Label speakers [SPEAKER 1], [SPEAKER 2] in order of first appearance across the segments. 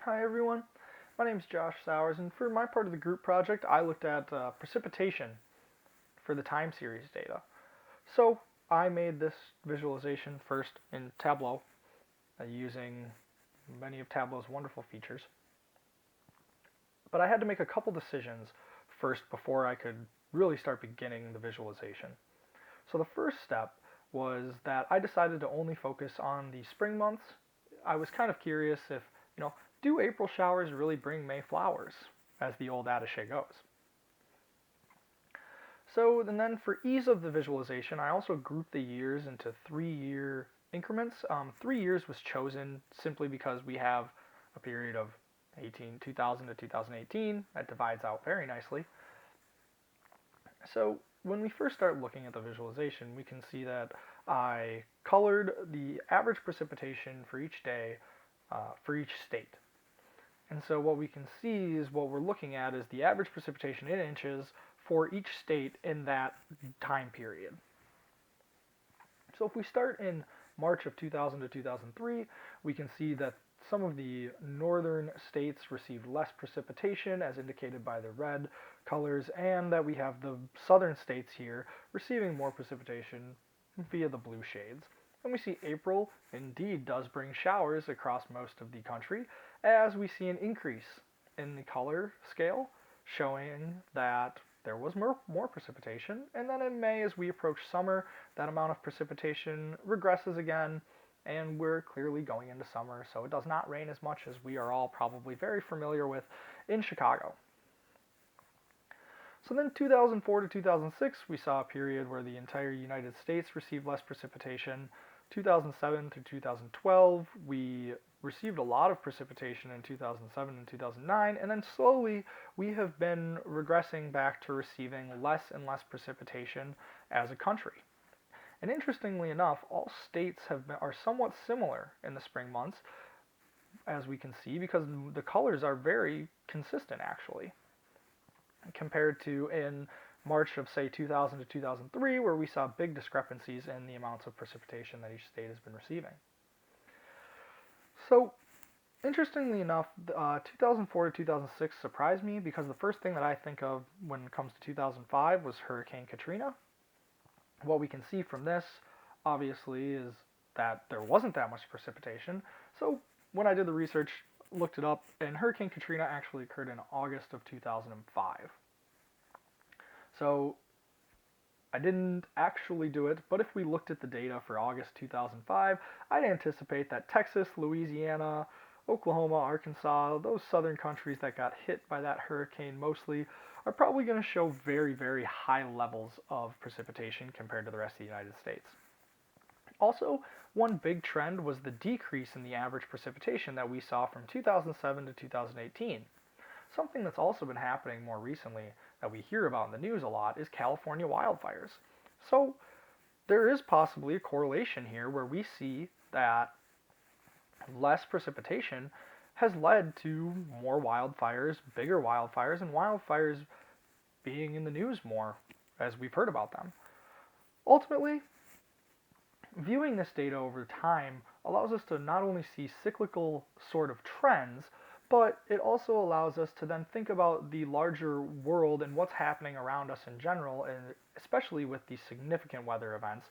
[SPEAKER 1] Hi everyone, my name is Josh Sowers, and for my part of the group project, I looked at precipitation for the time series data. So I made this visualization first in Tableau, using many of Tableau's wonderful features. But I had to make a couple decisions first before I could really start beginning the visualization. So the first step was that I decided to only focus on the spring months. I was kind of curious if, do April showers really bring May flowers, as the old adage goes. So and then for ease of the visualization, I also grouped the years into 3-year increments. 3 years was chosen simply because we have a period of 2000 to 2018 that divides out very nicely. So when we first start looking at the visualization, we can see that I colored the average precipitation for each day for each state. And so what we can see is what we're looking at is the average precipitation in inches for each state in that time period. So if we start in March of 2000 to 2003, we can see that some of the northern states received less precipitation, as indicated by the red colors, and that we have the southern states here receiving more precipitation via the blue shades. And we see April indeed does bring showers across most of the country, as we see an increase in the color scale, showing that there was more precipitation. And then in May, as we approach summer, that amount of precipitation regresses again, and we're clearly going into summer, so it does not rain as much as we are all probably very familiar with in Chicago. So then 2004 to 2006, we saw a period where the entire United States received less precipitation. 2007 to 2012, we received a lot of precipitation in 2007 and 2009, and then slowly we have been regressing back to receiving less and less precipitation as a country. And interestingly enough, all states are somewhat similar in the spring months, as we can see, because the colors are very consistent actually, compared to in March of, say, 2000 to 2003, where we saw big discrepancies in the amounts of precipitation that each state has been receiving. So, interestingly enough, 2004 to 2006 surprised me, because the first thing that I think of when it comes to 2005 was Hurricane Katrina. What we can see from this, obviously, is that there wasn't that much precipitation. So when I did the research, looked it up, and Hurricane Katrina actually occurred in August of 2005. So I didn't actually do it, but if we looked at the data for August 2005, I'd anticipate that Texas, Louisiana, Oklahoma, Arkansas, those southern countries that got hit by that hurricane mostly, are probably going to show very, very high levels of precipitation compared to the rest of the United States. Also, one big trend was the decrease in the average precipitation that we saw from 2007 to 2018. Something that's also been happening more recently that we hear about in the news a lot is California wildfires. So there is possibly a correlation here where we see that less precipitation has led to more wildfires, bigger wildfires, and wildfires being in the news more as we've heard about them. Ultimately, viewing this data over time allows us to not only see cyclical sort of trends, but it also allows us to then think about the larger world and what's happening around us in general, and especially with these significant weather events,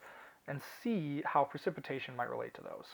[SPEAKER 1] and see how precipitation might relate to those.